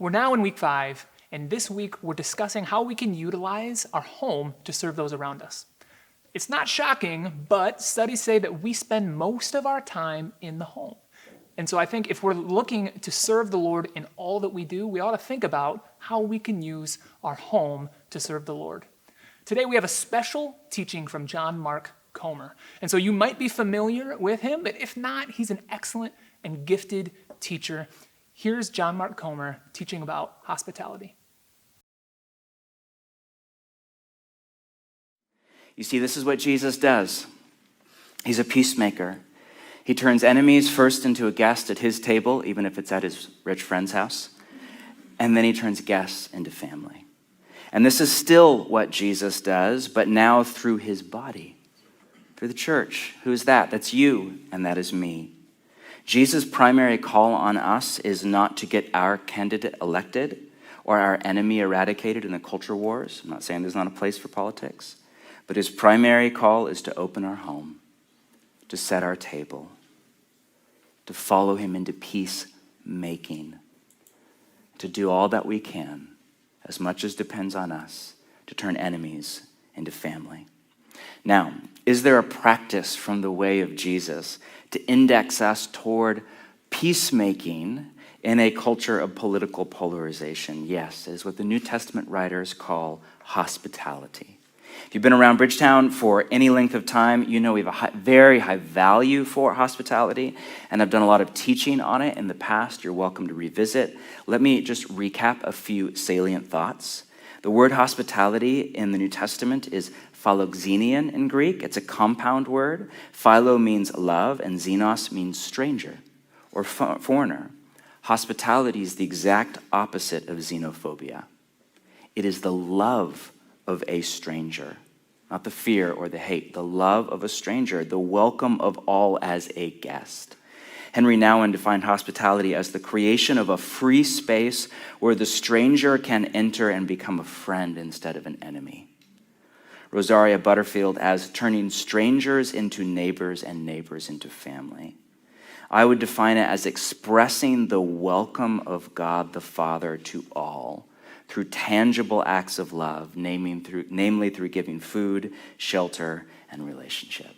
We're now in week 5, and this week we're discussing how we can utilize our home to serve those around us. It's not shocking, but studies say that we spend most of our time in the home. And so I think if we're looking to serve the Lord in all that we do, we ought to think about how we can use our home to serve the Lord. Today we have a special teaching from John Mark Comer. And so you might be familiar with him, but if not, he's an excellent and gifted teacher. Here's John Mark Comer teaching about hospitality. You see, this is what Jesus does. He's a peacemaker. He turns enemies first into a guest at his table, even if it's at his rich friend's house. And then he turns guests into family. And this is still what Jesus does, but now through his body, through the church. Who is that? That's you, and that is me. Jesus' primary call on us is not to get our candidate elected or our enemy eradicated in the culture wars. I'm not saying there's not a place for politics, but his primary call is to open our home, to set our table, to follow him into peacemaking, to do all that we can, as much as depends on us, to turn enemies into family. Now, is there a practice from the way of Jesus to index us toward peacemaking in a culture of political polarization? Yes, it is what the New Testament writers call hospitality. If you've been around Bridgetown for any length of time, you know we have a very high value for hospitality, and I've done a lot of teaching on it in the past. You're welcome to revisit. Let me just recap a few salient thoughts. The word hospitality in the New Testament is philoxenion in Greek. It's a compound word. Philo means love, and xenos means stranger or foreigner. Hospitality is the exact opposite of xenophobia. It is the love of a stranger, not the fear or the hate, the love of a stranger, the welcome of all as a guest. Henry Nouwen defined hospitality as the creation of a free space where the stranger can enter and become a friend instead of an enemy. Rosaria Butterfield as turning strangers into neighbors and neighbors into family. I would define it as expressing the welcome of God the Father to all through tangible acts of love, namely through giving food, shelter, and relationship.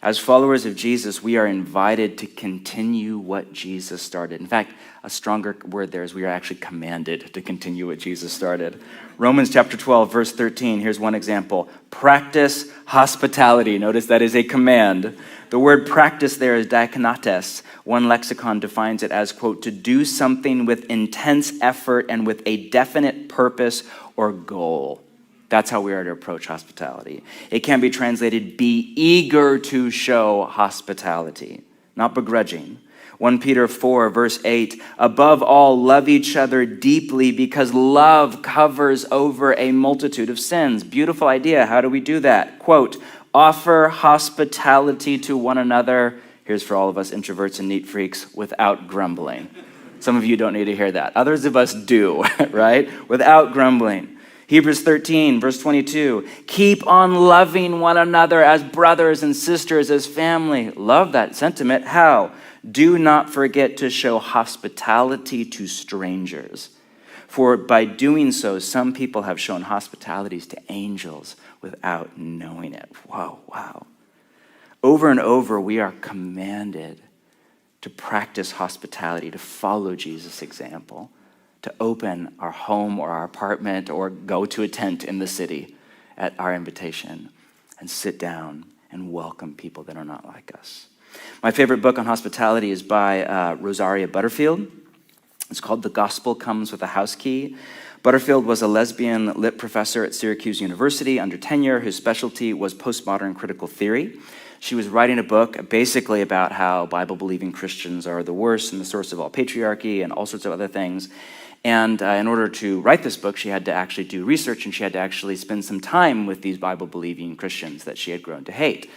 As followers of Jesus, we are invited to continue what Jesus started. In fact, a stronger word there is we are actually commanded to continue what Jesus started. Romans chapter 12, verse 13, here's one example. Practice hospitality. Notice that is a command. The word practice there is diakonates. One lexicon defines it as, quote, to do something with intense effort and with a definite purpose or goal. That's how we are to approach hospitality. It can be translated, be eager to show hospitality, not begrudging. 1 Peter 4, verse 8, above all, love each other deeply because love covers over a multitude of sins. Beautiful idea. How do we do that? Quote, offer hospitality to one another. Here's for all of us introverts and neat freaks, without grumbling. Some of you don't need to hear that. Others of us do, right? Without grumbling. Hebrews 13, verse 22, keep on loving one another as brothers and sisters, as family. Love that sentiment. How? Do not forget to show hospitality to strangers. For by doing so, some people have shown hospitalities to angels without knowing it. Whoa, wow. Over and over, we are commanded to practice hospitality, to follow Jesus' example, to open our home or our apartment or go to a tent in the city at our invitation and sit down and welcome people that are not like us. My favorite book on hospitality is by Rosaria Butterfield. It's called The Gospel Comes with a House Key. Butterfield was a lesbian lit professor at Syracuse University under tenure whose specialty was postmodern critical theory. She was writing a book basically about how Bible-believing Christians are the worst and the source of all patriarchy and all sorts of other things. And in order to write this book, she had to actually do research, and she had to actually spend some time with these Bible-believing Christians that she had grown to hate.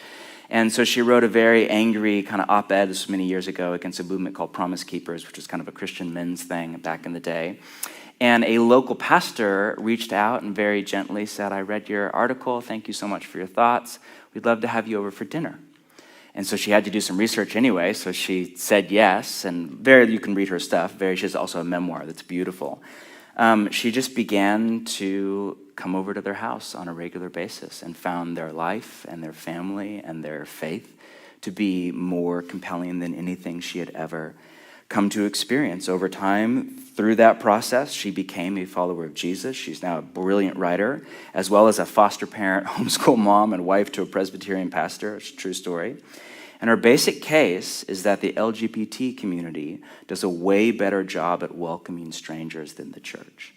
And so she wrote a very angry kind of op-ed, this was many years ago, against a movement called Promise Keepers, which was kind of a Christian men's thing back in the day. And a local pastor reached out and very gently said, I read your article. Thank you so much for your thoughts. We'd love to have you over for dinner. And so she had to do some research anyway, so she said yes, and you can read her stuff. She has also a memoir that's beautiful. She just began to come over to their house on a regular basis and found their life and their family and their faith to be more compelling than anything she had ever come to experience. Over time, through that process, she became a follower of Jesus. She's now a brilliant writer, as well as a foster parent, homeschool mom, and wife to a Presbyterian pastor. It's a true story. And her basic case is that the LGBT community does a way better job at welcoming strangers than the church,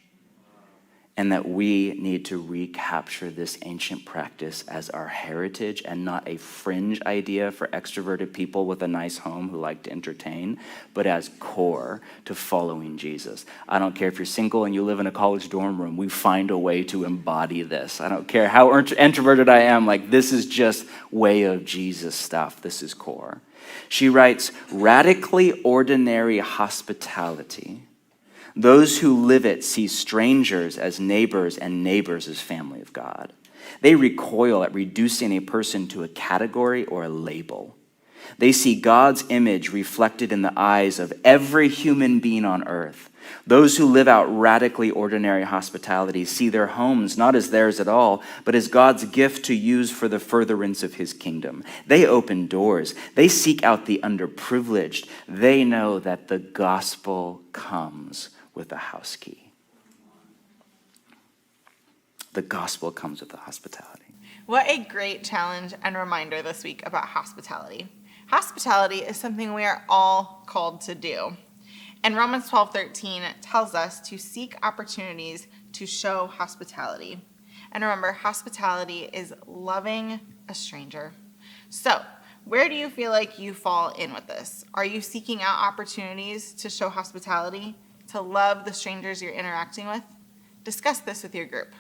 and that we need to recapture this ancient practice as our heritage and not a fringe idea for extroverted people with a nice home who like to entertain, but as core to following Jesus. I don't care if you're single and you live in a college dorm room, we find a way to embody this. I don't care how introverted I am, like this is just way of Jesus stuff. This is core. She writes, radically ordinary hospitality. Those who live it see strangers as neighbors and neighbors as family of God. They recoil at reducing a person to a category or a label. They see God's image reflected in the eyes of every human being on earth. Those who live out radically ordinary hospitality see their homes not as theirs at all, but as God's gift to use for the furtherance of his kingdom. They open doors. They seek out the underprivileged. They know that the gospel comes with a house key. The gospel comes with the hospitality. What a great challenge and reminder this week about hospitality. Hospitality is something we are all called to do. And Romans 12:13 tells us to seek opportunities to show hospitality. And remember, hospitality is loving a stranger. So, where do you feel like you fall in with this? Are you seeking out opportunities to show hospitality, to love the strangers you're interacting with? Discuss this with your group.